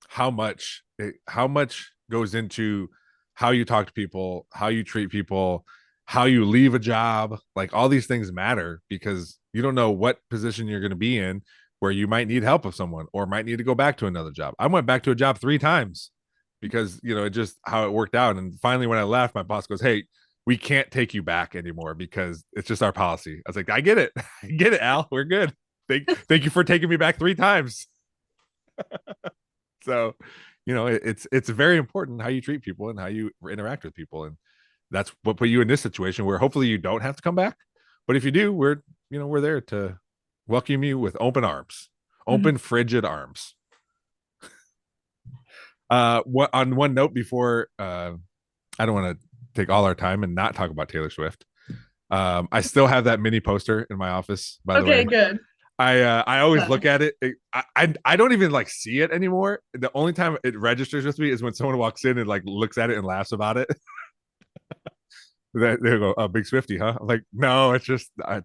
how much goes into how you talk to people, how you treat people, how you leave a job. Like all these things matter because you don't know what position you're going to be in where you might need help of someone or might need to go back to another job. I went back to a job 3 times because it just how it worked out. And finally, when I left, my boss goes, "Hey, we can't take you back anymore because it's just our policy." I was like, "I get it, I get it, Al. We're good. Thank you for taking me back 3 times." So, it's very important how you treat people and how you interact with people, and that's what put you in this situation where hopefully you don't have to come back. But if you do, we're there to welcome you with open arms, Mhm. open frigid arms. What on one note before I don't want to take all our time and not talk about Taylor Swift. I still have that mini poster in my office, by the Okay, way. good. I always Uh, look at it. I don't even like see it anymore. The only time it registers with me is when someone walks in and like looks at it and laughs about it. They go, "Oh, big Swifty, huh?" I'm like, no, it's just no,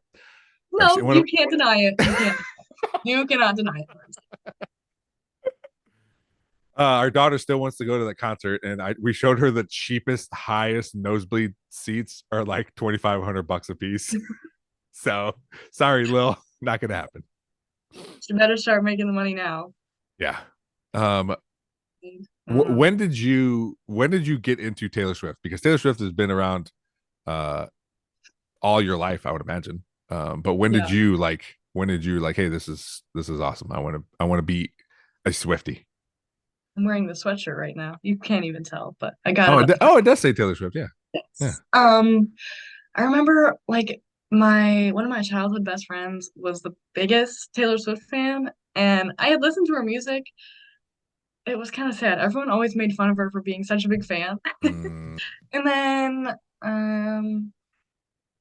one you of can't deny it. You can't. You cannot deny it. our daughter still wants to go to the concert, and we showed her the cheapest, highest nosebleed seats are like $2,500 a piece. So sorry, Lil, not gonna happen. You better start making the money now. Yeah. Um, Um, when did you get into Taylor Swift? Because Taylor Swift has been around uh all your life, I would imagine. But yeah, when did you like, hey, this is awesome. I want to be a Swifty. I'm wearing the sweatshirt right now. You can't even tell, but I got Oh, it it, up oh, it does say Taylor Swift. Yeah. Yeah. Yes. I remember like my one of my childhood best friends was the biggest Taylor Swift fan, and I had listened to her music. It was kind of sad. Everyone always made fun of her for being such a big fan. Mm, And then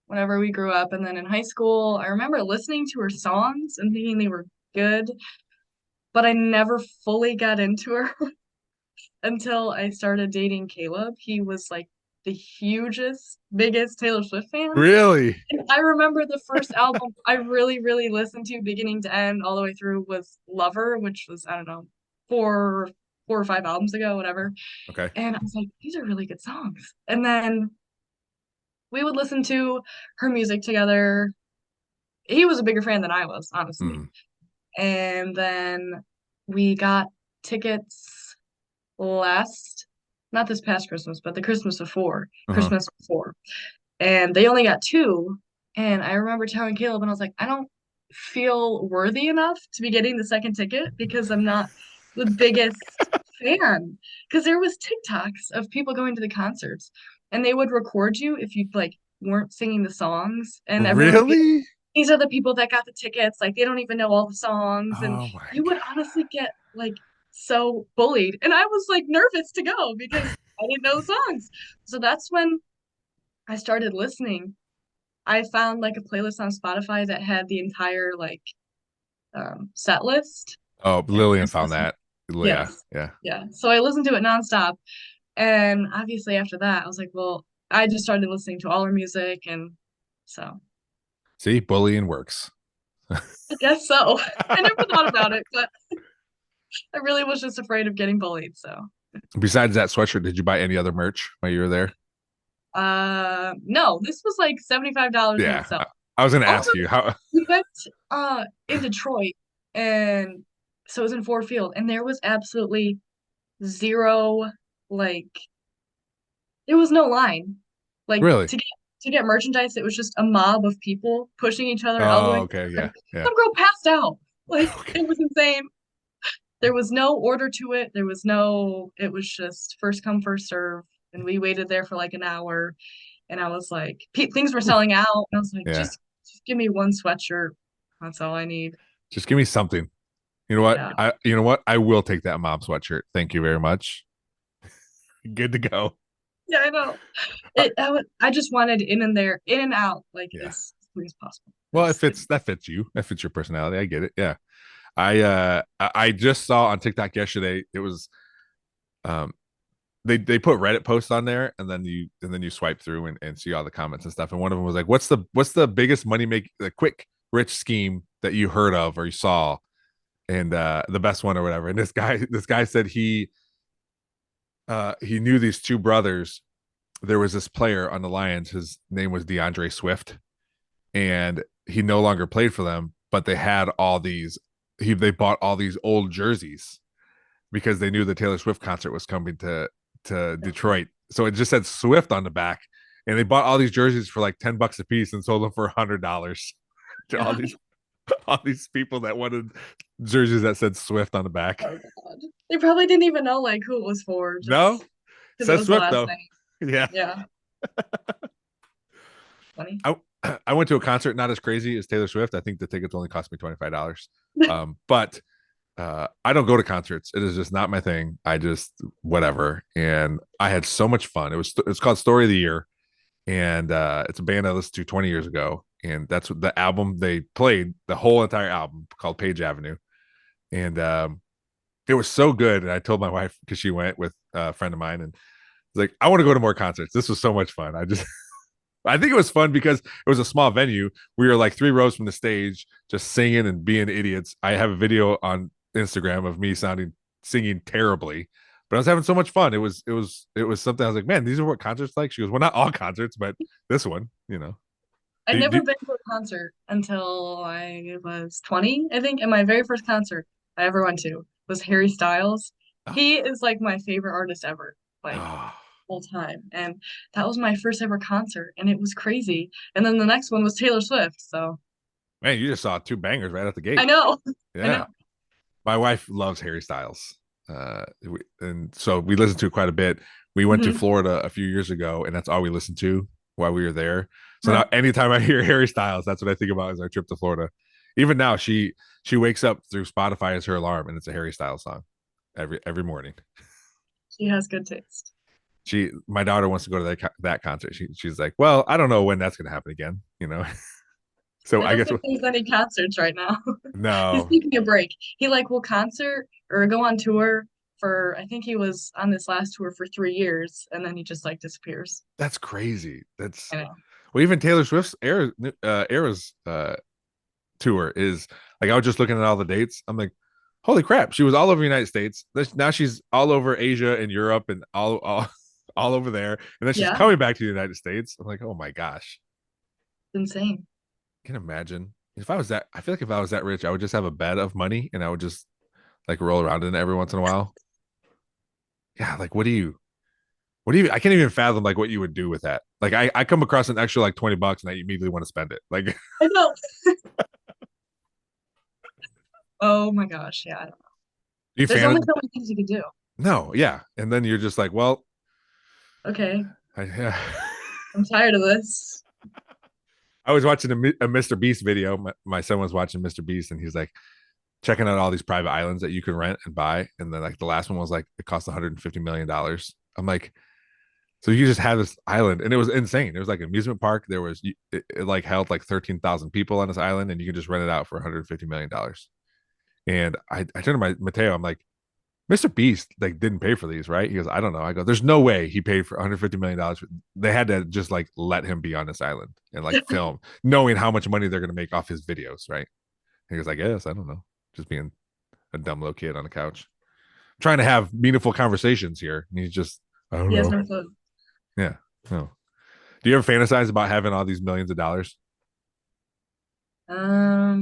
whenever we grew up, and then in high school, I remember listening to her songs and thinking they were good, but I never fully got into her until I started dating Caleb. He was like the hugest, biggest Taylor Swift fan. really? And I remember the first album I really, really listened to beginning to end all the way through was Lover, which was, I don't know, four or five albums ago, whatever. Okay. And I was like, these are really good songs. And then we would listen to her music together. He was a bigger fan than I was, honestly. Mm, And then we got tickets last, not this past Christmas, but the uh-huh. Christmas before. And they only got two. And I remember telling Caleb, and I was like, I don't feel worthy enough to be getting the second ticket because I'm not the biggest fan. Because there was TikToks of people going to the concerts, and they would record you if you like weren't singing the songs, and everyone would be like, Really? these are the people that got the tickets. Like they don't even know all the songs, and Oh my you god. would honestly get like so bullied. And I was like nervous to go because I didn't know the songs. So that's when I started listening. I found like a playlist on Spotify that had the entire like set list. Oh, And I Lillian just found listened. that. Yeah. Yes. Yeah. Yeah. So I listened to it nonstop. And obviously after that, I was like, well, I just started listening to all her music, and so See, bullying works. I guess so. I never thought about it, but I really was just afraid of getting bullied. So, Besides that sweatshirt, did you buy any other merch while you were there? no, this was like $75 in Yeah, itself. I was going to Also, ask you how. we went in Detroit, and so it was in Ford Field, and there was absolutely zero, like there was no line. Like Really? to get merchandise, it was just a mob of people pushing each other, Oh, elbowing each okay, other. yeah, yeah. Some girl passed out. Like Okay. it was insane. There was no order to it. There was no, it was just first come, first serve. And we waited there for like an hour. And I was like, things were selling out. And I was like, Yeah, just give me one sweatshirt. That's all I need. just give me something. You know what? Yeah. You know what? I will take that mom sweatshirt. Thank you very much. Good to go. Yeah, I know. Uh, I just wanted in and there, in and out, like yeah. as quickly as possible. Well, Just get, that fits you. That fits your personality. I get it. Yeah. I just saw on TikTok yesterday. It was um they put Reddit posts on there, and then you swipe through and see all the comments and stuff. And one of them was like, what's the biggest money make the quick rich scheme that you heard of or you saw, and the best one or whatever. And this guy said he knew these two brothers. There was this player on the Lions. His name was DeAndre Swift, and he no longer played for them. But they had all these. They bought all these old jerseys because they knew the Taylor Swift concert was coming to Detroit. So it just said Swift on the back, and they bought all these jerseys for like $10 a piece and sold them for $100 to yeah. all these people that wanted jerseys that said Swift on the back. Oh God. They probably didn't even know like who it was for, No, just because it says was the Swift last though. name. Yeah. Yeah. Funny. I I went to a concert not as crazy as Taylor Swift. I think the tickets only cost me $25. But I don't go to concerts. It is just not my thing. I just whatever. And I had so much fun. It's called Story of the Year, and it's a band I listened to 20 years ago, and that's what the album they played the whole entire album called Page Avenue, and it was so good. And I told my wife because she went with a friend of mine, and I was like, I want to go to more concerts. This was so much fun. I think it was fun because it was a small venue. We were like 3 rows from the stage, just singing and being idiots. I have a video on Instagram of me singing terribly, but I was having so much fun. It was something I was like, man, these are what concerts like. She goes, well, not all concerts, but this one, you know. I'd Do, never do, been to a concert until I was 20, I think. And my very first concert I ever went to was Harry Styles. oh, He is like my favorite artist ever, like oh, all time. And that was my first ever concert, and it was crazy. And then the next one was Taylor Swift. So man, you just saw 2 bangers right out the I gate. know. I Yeah, know. my wife loves Harry Styles, and so we listened to it quite a bit. We went to Mhm. Florida a few years ago, and that's all we listened to while we were there. So Huh. now, anytime I hear Harry Styles, that's what I think about is our trip to Florida. Even now, she wakes up through Spotify as her alarm, and it's a Harry Styles song every morning. She has good taste. My daughter wants to go to that concert. She's like, well, I don't know when that's going to happen again, you know. So I I don't guess think there's any concerts right now. He's no, taking a break. He like will concert or go on tour for, I think he was on this last tour for 3 years, and then he just like disappears. that's crazy. That's I know. well, even Taylor Swift's Eras tour is like I was just looking at all the dates. I'm like, holy crap, she was all over the United States. Now she's all over Asia and Europe and all over there, and then she's Yeah, coming back to the United States. I'm like, oh my gosh, it's insane. can you imagine if I was that? I feel like if I was that rich, I would just have a bed of money and I would just like roll around in it every once in a while. Yeah, like I can't even fathom like what you would do with that. Like I come across an extra like $20 and I immediately want to spend it. Like I know. Oh my gosh, yeah. I don't know. you There's only fan so many things you could do. no, yeah. And then you're just like, well, Okay, yeah. I'm tired of this. I was watching a Mr. Beast video. My son was watching Mr. Beast, and he's like checking out all these private islands that you can rent and buy. And then like the last one was like it cost $150 million. I'm like, so you just have this island, and it was insane. It was like an amusement park. It like held like 13,000 people on this island, and you could just rent it out for $150 million. And I turned to Mateo. I'm like, Mr. Beast like didn't pay for these, right? He goes, I don't know. I go, there's no way he paid for $150 million. They had to just like let him be on this island and like film, knowing how much money they're gonna make off his videos, right? He goes, I guess, I don't know. Just being a dumb little kid on the couch. Trying to have meaningful conversations here. And he's just, I don't He has know. no clue. Yeah. No. Do you ever fantasize about having all these millions of dollars? I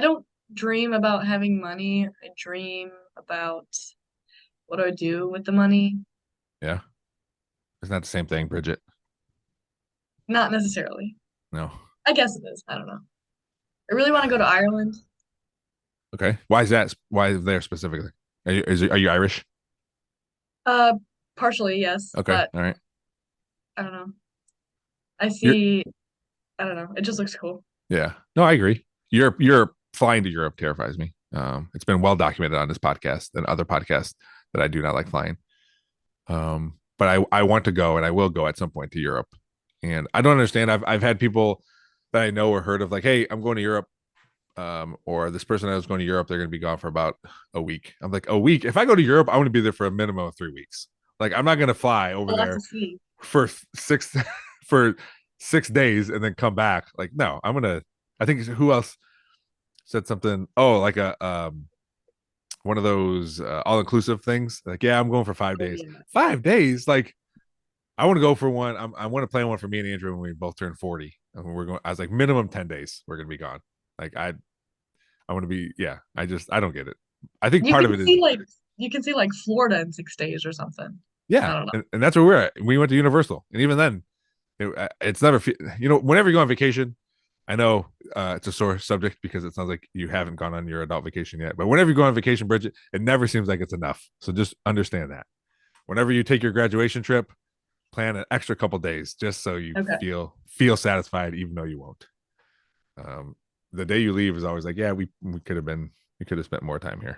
don't dream about having money. I dream about what do I do with the money. Yeah. Isn't that the same thing, Bridget? Not necessarily. No. I guess it is. I don't know. I really want to go to Ireland. Okay. Why is that? Why there specifically? Are you Irish? Uh, Partially, yes, Okay. but All right. I don't know. I You're, see, I don't know. It just looks cool. yeah. No, I agree. Europe flying to Europe terrifies me. It's been well documented on this podcast and other podcasts that I do not like flying. But I want to go and I will go at some point to Europe. And I don't understand. I've had people that I know or heard of like, hey, I'm going to Europe. Or this person that was going to Europe, they're going to be gone for about a week. I'm like, a week? If I go to Europe, I want to be there for a minimum of 3 weeks. Like, I'm not going to fly over A lot to there see. for six for 6 days and then come back. Like, no, I'm gonna. I think who else said something? Oh, like a one of those all inclusive things. Like, yeah, I'm going for 5 days. Yeah. 5 days, like. I want to go for one. I want to plan one for me and Andrew when we both turn 40. And we're going. I was like minimum 10 days. We're gonna be gone. Like I want to be. Yeah. I don't get it. I think You part of can it is see like you can see like Florida in 6 days or something. I yeah, don't know. and that's where we're at. We went to Universal, and even then, it's never. Whenever you go on vacation, I know it's a sore subject because it sounds like you haven't gone on your adult vacation yet. But whenever you go on vacation, Bridget, it never seems like it's enough. So just understand that. Whenever you take your graduation trip, plan an extra couple days just so you Okay. feel satisfied, even though you won't. The day you leave is always like, yeah, we could have spent more time here.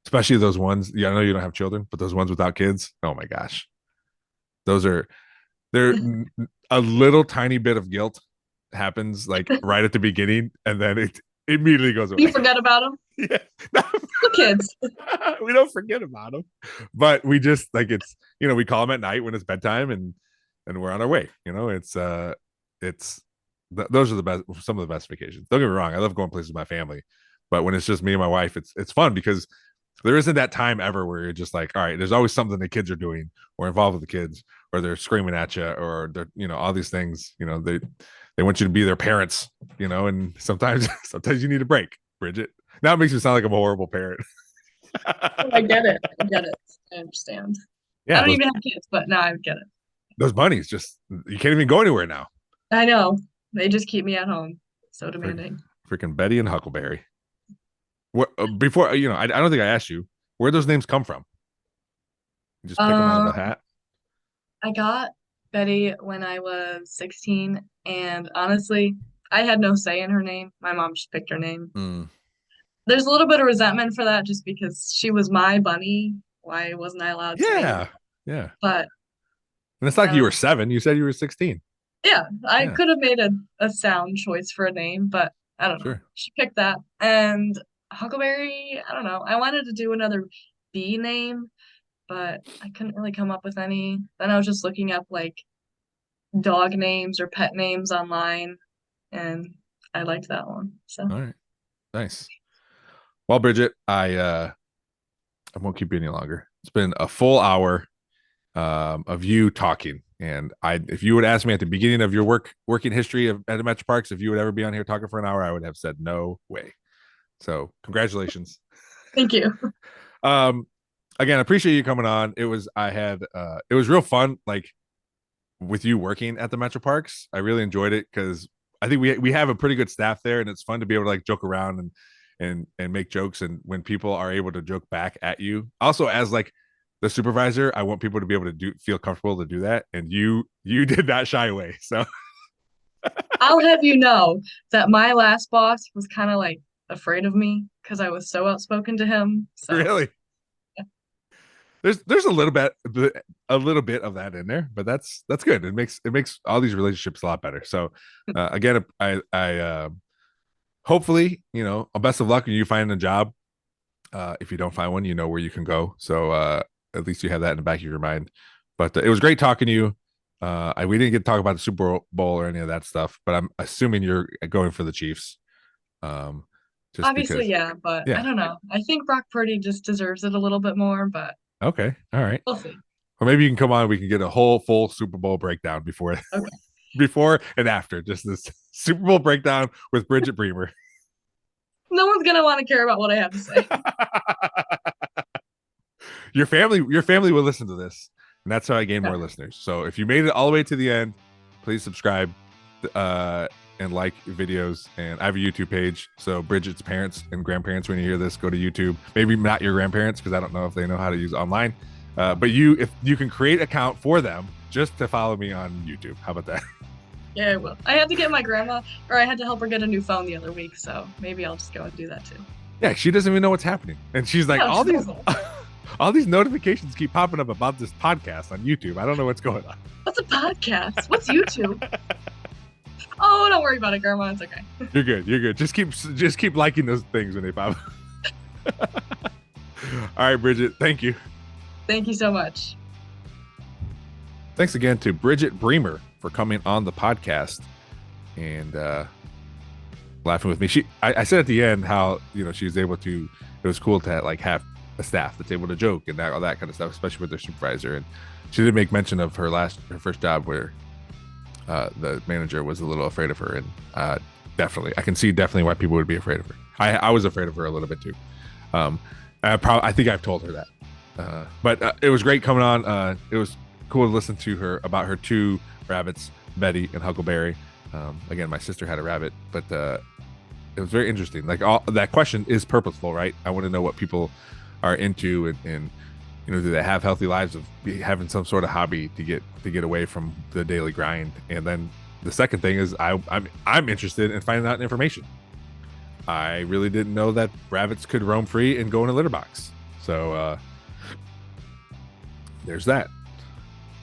Especially those ones. Yeah, I know you don't have children, but those ones without kids. Oh my gosh, those are they're a little tiny bit of guilt happens like right at the beginning, and then it immediately goes away. You forget about them. Yeah, The kids. we don't forget about them, but we just like it's we call them at night when it's bedtime, and we're on our way. Those are the best, some of the best vacations. Don't get me wrong, I love going places with my family, but when it's just me and my wife, it's fun because there isn't that time ever where you're just like, all right, there's always something the kids are doing or involved with the kids or they're screaming at you or they're all these things. They want you to be their parents, and sometimes you need a break, Bridget. Now it makes me sound like I'm a horrible parent. I get it. I get it. I understand. I Yeah, don't even have kids, but now I get it. those bunnies just you can't even go anywhere now. I know. They just keep me at home. So demanding. Freaking Betty and Huckleberry. What before I don't think I asked you where those names come from. You just pick them out of the hat. I got Betty when I was 16, and honestly, I had no say in her name. My mom just picked her name. There's a little bit of resentment for that just because she was my bunny. Why wasn't I allowed to name her? Yeah. But and it's not like you were 7. You said you were 16. Yeah, I could have made a sound choice for a name, but I don't know. Sure. She picked that. And Huckleberry, I don't know. I wanted to do another bee name, but I couldn't really come up with any. Then I was just looking up like dog names or pet names online, and I liked that one. So All right. Nice. Well, Bridget, I won't keep you any longer. It's been a full hour of you talking. And if you would ask me at the beginning of your working history at the Metroparks, if you would ever be on here talking for an hour, I would have said no way. So congratulations. thank you. Again, I appreciate you coming on. It was real fun, like with you working at the Metroparks. I really enjoyed it because I think we have a pretty good staff there, and it's fun to be able to like joke around and make jokes. And when people are able to joke back at you, also as like the supervisor, I want people to be able to feel comfortable to do that. And you did not shy away. So I'll have you know that my last boss was kind of like afraid of me because I was so outspoken to him. So. Really, there's a little bit of that in there, but that's good. It makes all these relationships a lot better. So again, I hopefully best of luck when you find a job. If you don't find one, you know where you can go. So at least you have that in the back of your mind. But it was great talking to you. We didn't get to talk about the Super Bowl or any of that stuff, but I'm assuming you're going for the Chiefs. Just Obviously, because, yeah, but I yeah. don't know. I think Brock Purdy just deserves it a little bit more, but Okay. All right. we'll see. Or maybe you can come on. We can get a whole full Super Bowl breakdown before, Okay. before and after. Just this Super Bowl breakdown with Bridget Bremer. No one's gonna want to care about what I have to say. Your family will listen to this, and that's how I gain more listeners. So if you made it all the way to the end, please subscribe and like videos. And I have a YouTube page, so Bridget's parents and grandparents, when you hear this, go to YouTube. Maybe not your grandparents, because I don't know if they know how to use online, but if you can create an account for them just to follow me on YouTube. How about that? Yeah, I will. I had to get my grandma, or I had to help her get a new phone the other week, so maybe I'll just go and do that too. Yeah, she doesn't even know what's happening, and she's like, all these notifications keep popping up about this podcast on YouTube. I don't know what's going on. What's a podcast? What's YouTube? Oh, don't worry about it, Grandma. It's okay. You're good. You're good. Just keep liking those things when they pop up. All right, Bridget. Thank you. Thank you so much. Thanks again to Bridget Bremer for coming on the podcast and laughing with me. I said at the end how she was able to. It was cool to have a staff that's able to joke and all that kind of stuff, especially with their supervisor. And she did make mention of her first job where the manager was a little afraid of her, and I can see why people would be afraid of her. I was afraid of her a little bit too. I think I've told her that, but it was great coming on. It was cool to listen to her about her two rabbits, Betty and Huckleberry. Again, my sister had a rabbit, but it was very interesting. That question is purposeful, right? I want to know what people are into, and do they have healthy lives of having some sort of hobby to get away from the daily grind. And then the second thing is I'm interested in finding out information. I really didn't know that rabbits could roam free and go in a litter box. So there's that.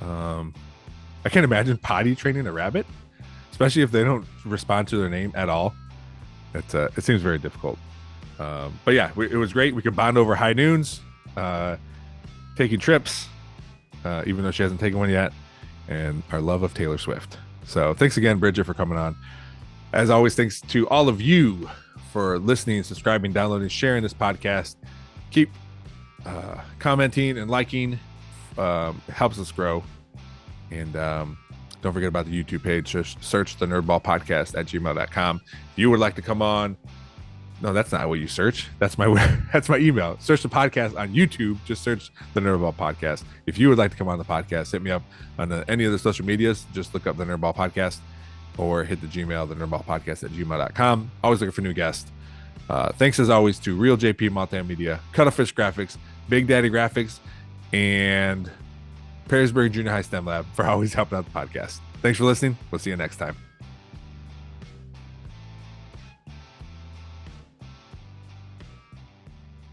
I can't imagine potty training a rabbit, especially if they don't respond to their name at all. It seems very difficult. But yeah, it was great. We could bond over high noons, taking trips, even though she hasn't taken one yet, and our love of Taylor Swift. So thanks again, Bridget, for coming on. As always, thanks to all of you for listening, subscribing, downloading, sharing this podcast. Keep commenting and liking. It helps us grow. And don't forget about the YouTube page. Just search the Nerdball Podcast at gmail.com. If you would like to come on, no, that's not what you search. That's my email. Search the podcast on YouTube. Just search the Nerdball Podcast. If you would like to come on the podcast, hit me up on any of the social medias. Just look up the Nerdball Podcast or hit the Gmail, the Nerdball Podcast at gmail.com. Always looking for new guests. Thanks as always to Real JP Multimedia, Cuttlefish Graphics, Big Daddy Graphics, and Perrysburg Junior High STEM Lab for always helping out the podcast. Thanks for listening. We'll see you next time.